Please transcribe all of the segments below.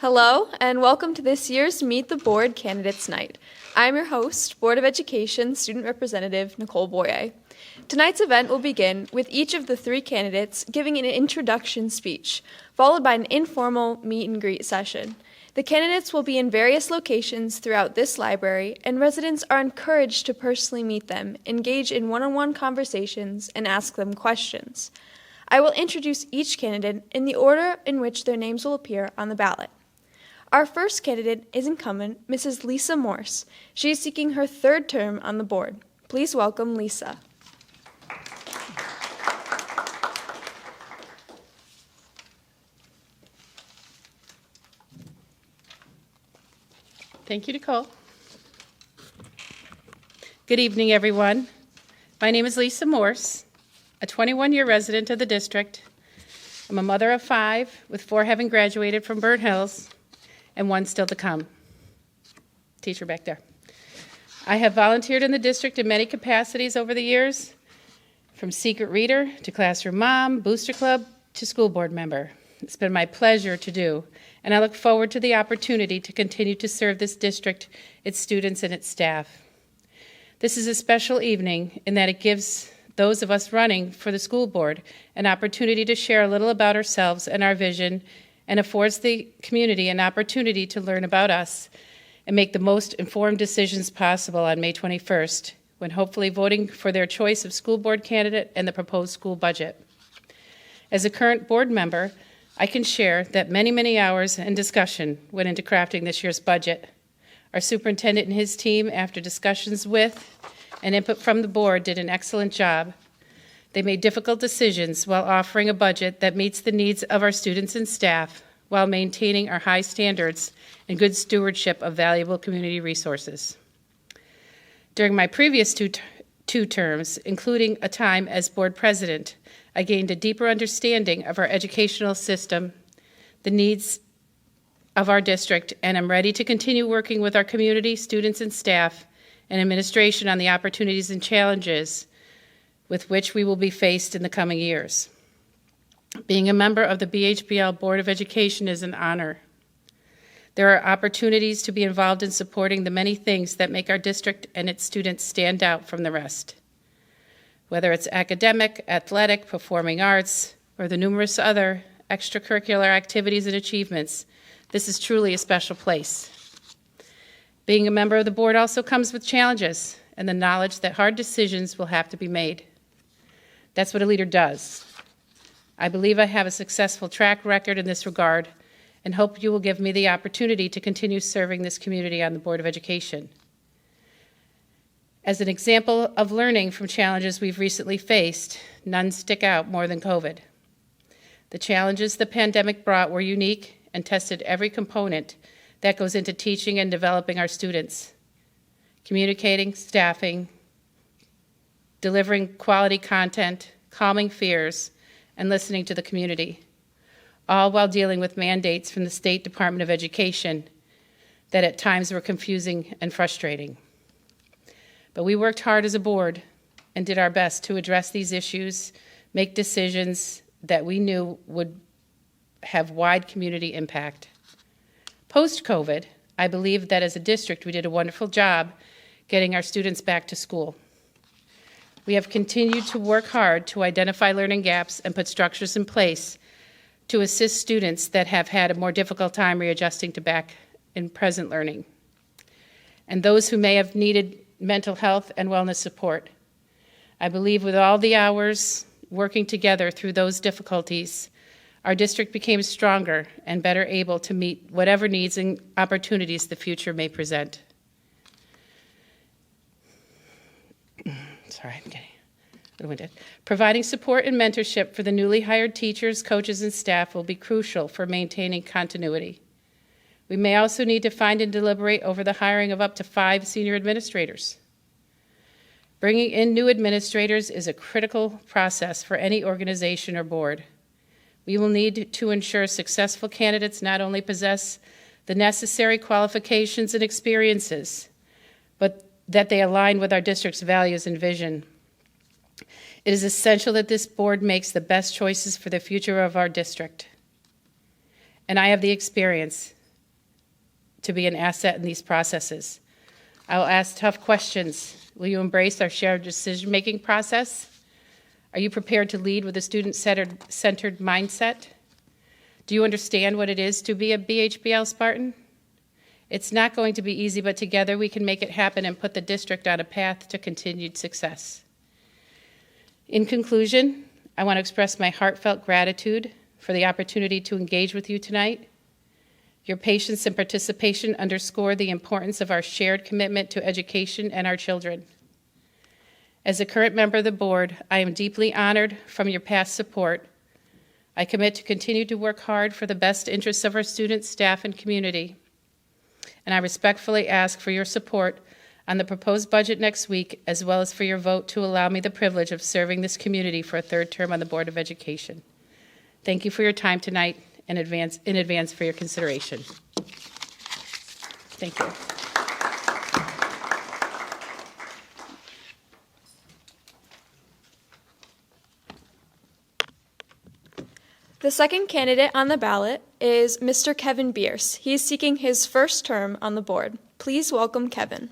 Hello, and welcome to this year's Meet the Board Candidates Night. I'm your host, Board of Education Student Representative Nicole Boyer. Tonight's event will begin with each of the three candidates giving an introduction speech, followed by an informal meet and greet session. The candidates will be in various locations throughout this library, and residents are encouraged to personally meet them, engage in one-on-one conversations, and ask them questions. I will introduce each candidate in the order in which their names will appear on the ballot. Our first candidate is incumbent Mrs. Lisa Morse. She is seeking her third term on the board. Please welcome Lisa. Thank you, Nicole. Good evening, everyone. My name is Lisa Morse, a 21-year resident of the district. I'm a mother of 5, with 4 having graduated from Burnt Hills and 1 still to come. Teacher back there. I have volunteered in the district in many capacities over the years, from secret reader to classroom mom, booster club to school board member. It's been my pleasure to do, and I look forward to the opportunity to continue to serve this district, its students, and its staff. This is a special evening in that it gives those of us running for the school board an opportunity to share a little about ourselves and our vision, and affords the community an opportunity to learn about us and make the most informed decisions possible on May 21st, when hopefully voting for their choice of school board candidate and the proposed school budget. As a current board member, I can share that many hours and discussion went into crafting this year's budget. Our superintendent and his team, after discussions with and input from the board, did an excellent job. They made difficult decisions while offering a budget that meets the needs of our students and staff while maintaining our high standards and good stewardship of valuable community resources. During my previous two terms, including a time as board president, I gained a deeper understanding of our educational system, the needs of our district, and I'm ready to continue working with our community, students and staff, and administration on the opportunities and challenges with which we will be faced in the coming years. Being a member of the BHBL Board of Education is an honor. There are opportunities to be involved in supporting the many things that make our district and its students stand out from the rest. Whether it's academic, athletic, performing arts, or the numerous other extracurricular activities and achievements, this is truly a special place. Being a member of the board also comes with challenges and the knowledge that hard decisions will have to be made. That's what a leader does. I believe I have a successful track record in this regard and hope you will give me the opportunity to continue serving this community on the Board of Education. As an example of learning from challenges we've recently faced, none stick out more than COVID. The challenges the pandemic brought were unique and tested every component that goes into teaching and developing our students, communicating, staffing, delivering quality content, calming fears, and listening to the community, all while dealing with mandates from the State Department of Education that at times were confusing and frustrating. But we worked hard as a board and did our best to address these issues, make decisions that we knew would have wide community impact. Post-COVID, I believe that as a district we did a wonderful job getting our students back to school. We have continued to work hard to identify learning gaps and put structures in place to assist students that have had a more difficult time readjusting to back in present learning, and those who may have needed mental health and wellness support. I believe with all the hours working together through those difficulties, our district became stronger and better able to meet whatever needs and opportunities the future may present. Sorry, I'm getting a little winded. Providing support and mentorship for the newly hired teachers, coaches, and staff will be crucial for maintaining continuity. We may also need to find and deliberate over the hiring of up to 5 senior administrators. Bringing in new administrators is a critical process for any organization or board. We will need to ensure successful candidates not only possess the necessary qualifications and experiences, but that they align with our district's values and vision. It is essential that this board makes the best choices for the future of our district. And I have the experience to be an asset in these processes. I will ask tough questions. Will you embrace our shared decision-making process? Are you prepared to lead with a student-centered mindset? Do you understand what it is to be a BHBL Spartan? It's not going to be easy, but together we can make it happen and put the district on a path to continued success. In conclusion, I want to express my heartfelt gratitude for the opportunity to engage with you tonight. Your patience and participation underscore the importance of our shared commitment to education and our children. As a current member of the board, I am deeply honored from your past support. I commit to continue to work hard for the best interests of our students, staff, and community. And I respectfully ask for your support on the proposed budget next week, as well as for your vote to allow me the privilege of serving this community for a third term on the Board of Education. Thank you for your time tonight and in advance for your consideration. Thank you. The second candidate on the ballot is Mr. Kevin Bierce. He is seeking his first term on the board. Please welcome Kevin.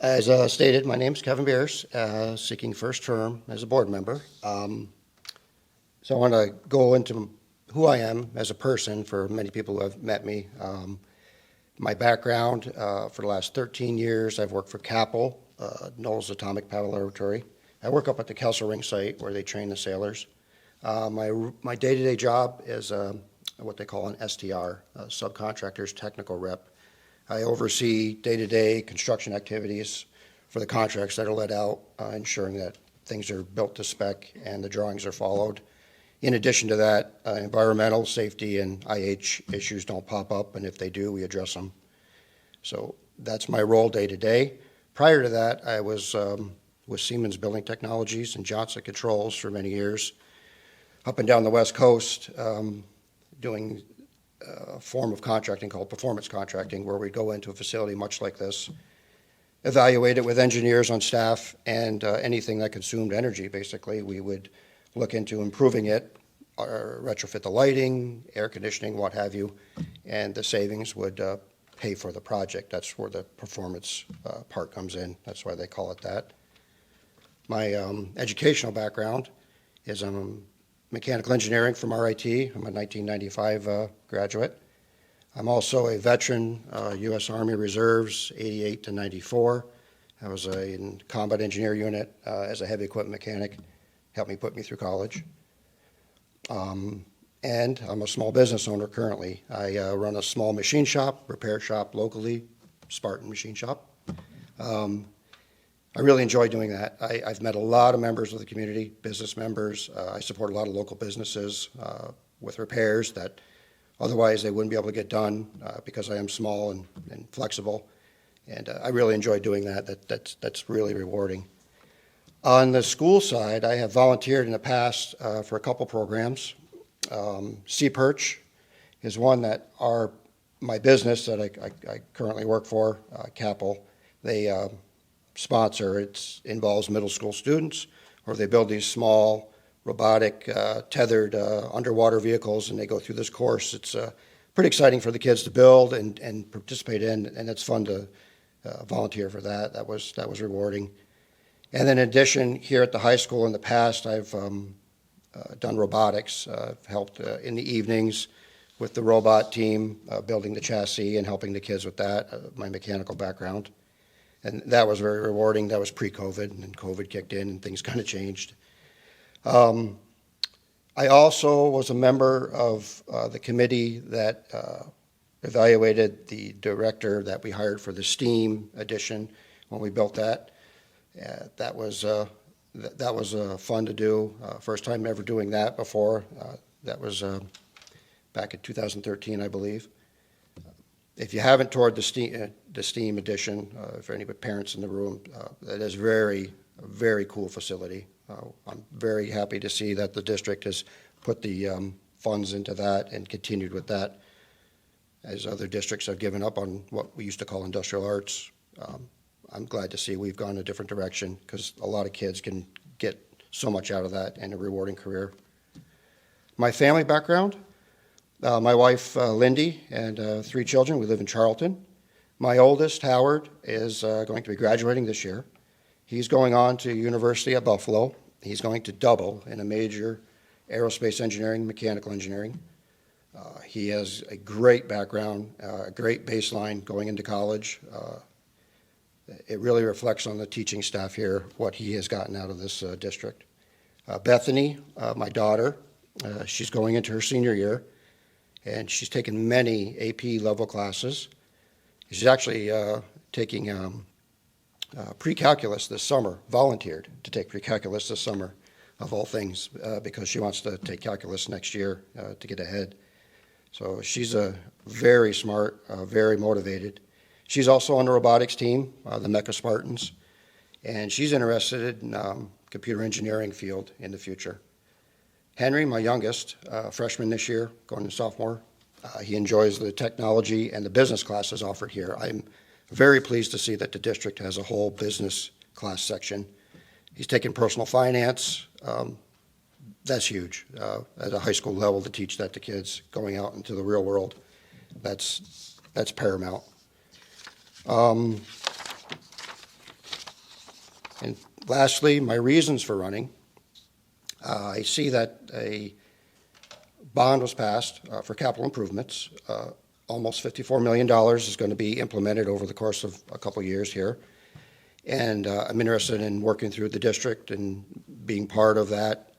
As stated, my name is Kevin Bierce, seeking first term as a board member. So I want to go into who I am as a person for many people who have met me. My background, for the last 13 years, I've worked for CAPL, Knowles Atomic Power Laboratory. I work up at the Kessel Ring site where they train the sailors. My day-to-day job is what they call an STR, Subcontractors Technical Rep. I oversee day-to-day construction activities for the contracts that are let out, ensuring that things are built to spec and the drawings are followed. In addition to that, environmental, safety, and IH issues don't pop up, and if they do, we address them. So that's my role day-to-day. Prior to that, I was with Siemens Building Technologies and Johnson Controls for many years, up and down the West Coast, doing a form of contracting called performance contracting, where we go into a facility much like this, evaluate it with engineers on staff, and anything that consumed energy, basically, we would look into improving it, or retrofit the lighting, air conditioning, what have you, and the savings would pay for the project. That's where the performance part comes in. That's why they call it that. My educational background is I'm mechanical engineering from RIT. I'm a 1995 graduate. I'm also a veteran, U.S. Army Reserves, 88 to 94. I was in combat engineer unit as a heavy equipment mechanic. Helped me put me through college. And I'm a small business owner currently. I run a small machine shop, repair shop locally, Spartan Machine Shop. I really enjoy doing that. I've met a lot of members of the community, business members. I support a lot of local businesses with repairs that otherwise they wouldn't be able to get done because I am small and flexible. And I really enjoy doing that. That's really rewarding. On the school side, I have volunteered in the past for a couple programs. Sea Perch is one that my business that I currently work for, CAPL, they sponsor. It involves middle school students, or they build these small robotic tethered underwater vehicles, and they go through this course. It's pretty exciting for the kids to build and participate in, and it's fun to volunteer for that. That was rewarding. And then in addition, here at the high school in the past, I've done robotics. I've helped in the evenings with the robot team, building the chassis and helping the kids with that, my mechanical background. And that was very rewarding. That was pre-COVID, and then COVID kicked in and things kind of changed. I also was a member of the committee that evaluated the director that we hired for the STEAM edition when we built that. That was fun to do. First time ever doing that before. That was back in 2013, I believe. If you haven't toured the STEAM edition, for any parents in the room, that is very cool facility. I'm very happy to see that the district has put the funds into that and continued with that, as other districts have given up on what we used to call industrial arts. I'm glad to see we've gone a different direction, because a lot of kids can get so much out of that and a rewarding career. My family background, my wife, Lindy, and 3 children. We live in Charlton. My oldest, Howard, is going to be graduating this year. He's going on to University at Buffalo. He's going to double in a major aerospace engineering, mechanical engineering. He has a great background, a great baseline going into college. It really reflects on the teaching staff here, what he has gotten out of this district. Bethany, my daughter, she's going into her senior year, and she's taken many AP level classes. She's actually taking pre-calculus this summer, volunteered to take pre-calculus this summer, of all things, because she wants to take calculus next year to get ahead. So she's a very smart, very motivated. She's also on the robotics team, the Mecha Spartans, and she's interested in computer engineering field in the future. Henry, my youngest, freshman this year, going to sophomore, he enjoys the technology and the business classes offered here. I'm very pleased to see that the district has a whole business class section. He's taken personal finance. That's huge at a high school level to teach that to kids going out into the real world. That's paramount. And lastly, my reasons for running. I see that a bond was passed for capital improvements. Almost $54 million is going to be implemented over the course of a couple years here. And I'm interested in working through the district and being part of that,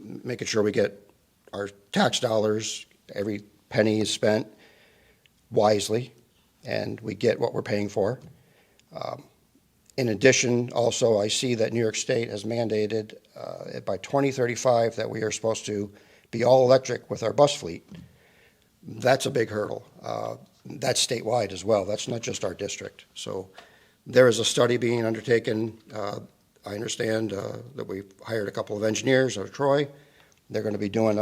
making sure we get our tax dollars, every penny is spent wisely, and we get what we're paying for. In addition, also, I see that New York State has mandated by 2035 that we are supposed to be all electric with our bus fleet. That's a big hurdle. That's statewide as well. That's not just our district. So there is a study being undertaken. I understand that we've hired a couple of engineers out of Troy. They're going to be doing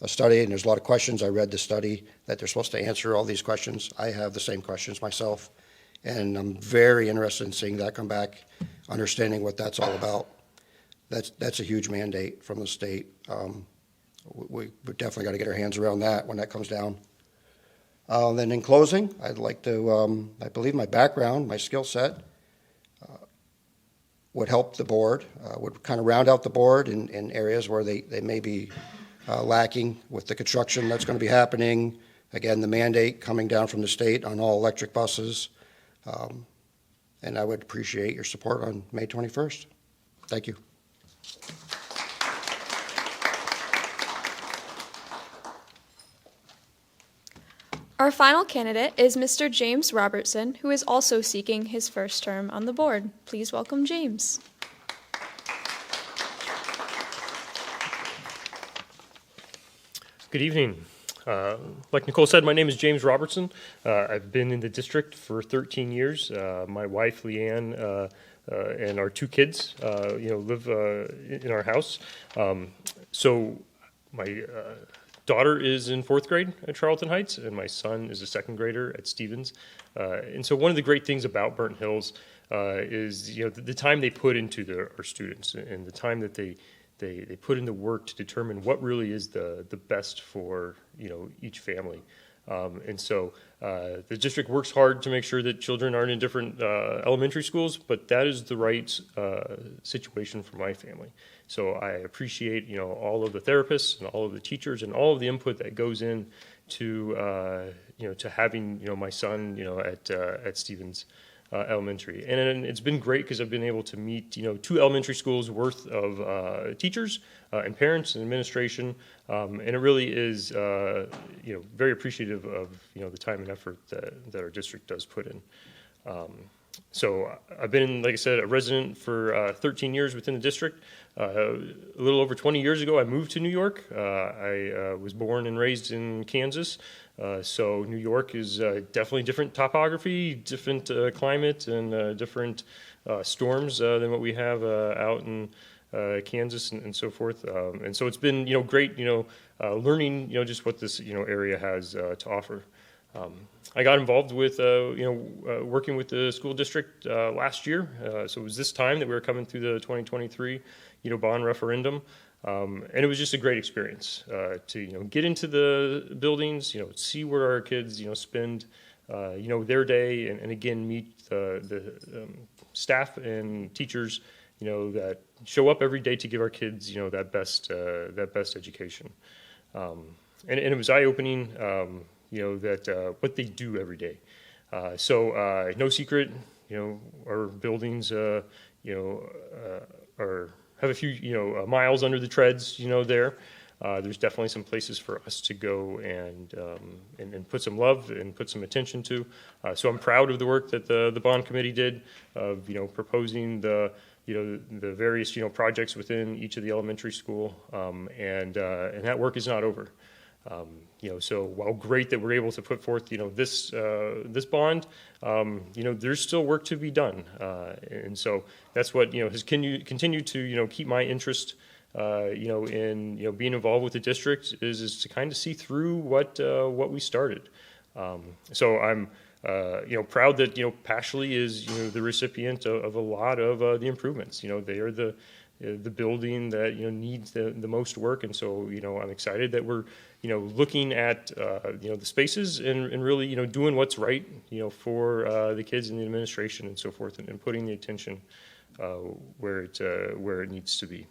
a study, and there's a lot of questions. I read the study that they're supposed to answer all these questions. I have the same questions myself, and I'm very interested in seeing that come back, understanding what that's all about. That's a huge mandate from the state. We definitely got to get our hands around that when that comes down. Then in closing, I'd like to, I believe my background, my skill set would help the board, would kind of round out the board in areas where they may be lacking with the construction that's going to be happening. Again, the mandate coming down from the state on all electric buses. And I would appreciate your support on May 21st. Thank you. Our final candidate is Mr. James Robertson, who is also seeking his first term on the board. Please welcome James. Good evening. Like Nicole said, my name is James Robertson. I've been in the district for 13 years. My wife, Leanne, and our 2 kids, live in our house. So my daughter is in 4th grade at Charlton Heights, and my son is a 2nd grader at Stevens. And so one of the great things about Burnt Hills is the time they put into our students and the time that they put in the work to determine what really is the best for each family. And so the district works hard to make sure that children aren't in different elementary schools, but that is the right situation for my family. So I appreciate all of the therapists and all of the teachers and all of the input that goes in to to having my son at Stevens Elementary. And it's been great because I've been able to meet 2 elementary schools worth of teachers and parents and administration, and it really is very appreciative of the time and effort that our district does put in. So I've been, like I said, a resident for 13 years within the district. A little over 20 years ago, I moved to New York. I was born and raised in Kansas. So New York is definitely different topography, different climate, and different storms than what we have out in Kansas and so forth. And so it's been great learning just what this area has to offer. I got involved with working with the school district last year. So it was this time that we were coming through the 2023 bond referendum. And it was just a great experience to get into the buildings, see where our kids spend their day, and again meet the staff and teachers that show up every day to give our kids that best education. And it was eye-opening that what they do every day. So no secret, our buildings have a few miles under the treads there. There's definitely some places for us to go and put some love and put some attention to. So I'm proud of the work that the bond committee did of proposing the various projects within each of the elementary school, and that work is not over. So while great that we're able to put forth this bond, there's still work to be done, and so that's what has continued to keep my interest in being involved with the district is to kind of see through what we started. So I'm proud that Pashley is the recipient of a lot of the improvements. They are the building that needs the most work, and so I'm excited that we're looking at the spaces and really doing what's right for the kids and the administration and so forth, and putting the attention where it needs to be.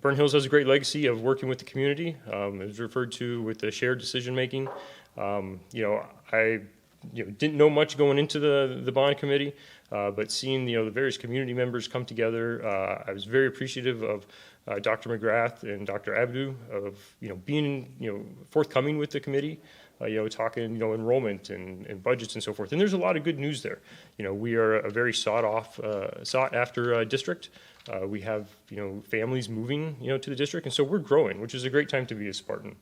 Burnt Hills has a great legacy of working with the community. As referred to with the shared decision making. I didn't know much going into the bond committee, but seeing the various community members come together, I was very appreciative of Dr. McGrath and Dr. Abdu of being forthcoming with the committee, talking enrollment and budgets and so forth. And there's a lot of good news there. We are a very sought after district. We have families moving to the district, and so we're growing, which is a great time to be a Spartan.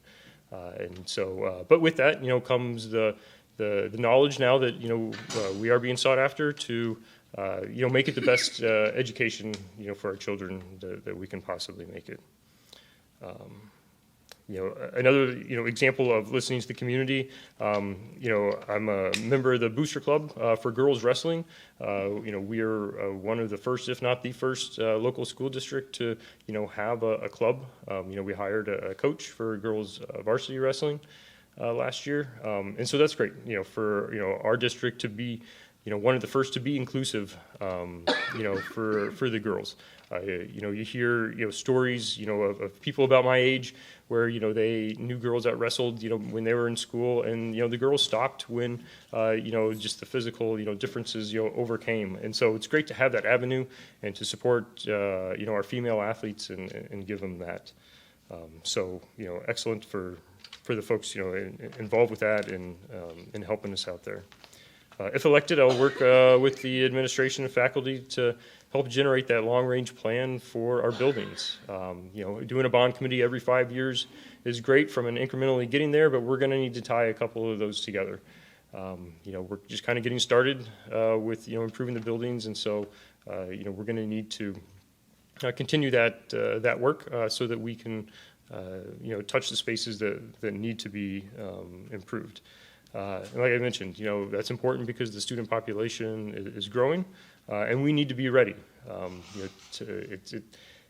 And so, but with that comes the knowledge now that we are being sought after to make it the best education for our children that we can possibly make it. Another example of listening to the community. I'm a member of the Booster Club for girls wrestling. We are one of the first, if not the first, local school district to have a club. We hired a coach for girls varsity wrestling last year, and so that's great. For our district to be one of the first to be inclusive, for the girls. You hear stories of people about my age where they knew girls that wrestled when they were in school, and the girls stopped when just the physical differences overcame. And so it's great to have that avenue and to support our female athletes and give them that. So excellent for the folks involved with that and helping us out there. If elected, I'll work with the administration and faculty to help generate that long-range plan for our buildings. Doing a bond committee every 5 years is great from an incrementally getting there, but we're going to need to tie a couple of those together. We're just kind of getting started with improving the buildings, and so we're going to need to continue that work so that we can touch the spaces that need to be improved. And like I mentioned, that's important because the student population is growing, and we need to be ready.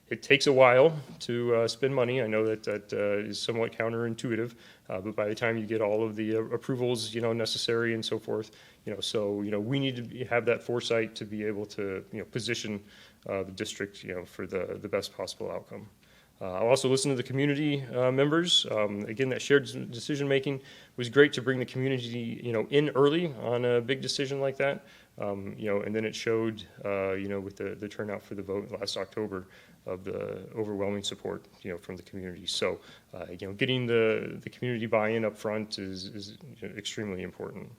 It takes a while to spend money. I know that is somewhat counterintuitive, but by the time you get all of the approvals, necessary and so forth, we need to have that foresight to be able to, position the district, for the best possible outcome. I'll also listen to the community members. Again, that shared decision-making was great to bring the community, in early on a big decision like that. And then it showed, with the turnout for the vote last October of the overwhelming support, from the community. So, getting the community buy-in up front is extremely important.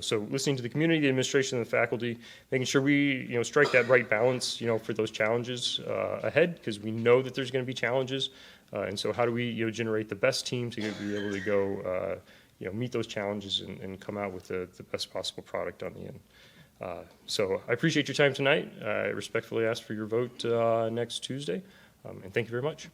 So listening to the community, the administration, and the faculty, making sure we, strike that right balance, for those challenges ahead, because we know that there's going to be challenges. And so how do we, generate the best team to be able to go, meet those challenges and come out with the best possible product on the end. So I appreciate your time tonight. I respectfully ask for your vote next Tuesday. And thank you very much.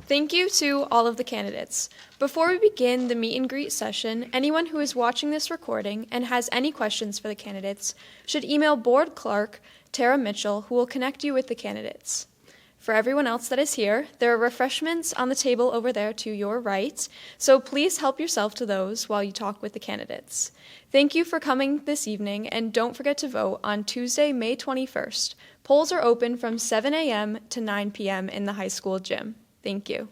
Thank you to all of the candidates. Before we begin the meet and greet session, anyone who is watching this recording and has any questions for the candidates should email Board Clerk Tara Mitchell, who will connect you with the candidates. For everyone else that is here, there are refreshments on the table over there to your right, so please help yourself to those while you talk with the candidates. Thank you for coming this evening, and don't forget to vote on Tuesday, May 21st. Polls are open from 7 a.m. to 9 p.m. in the high school gym. Thank you.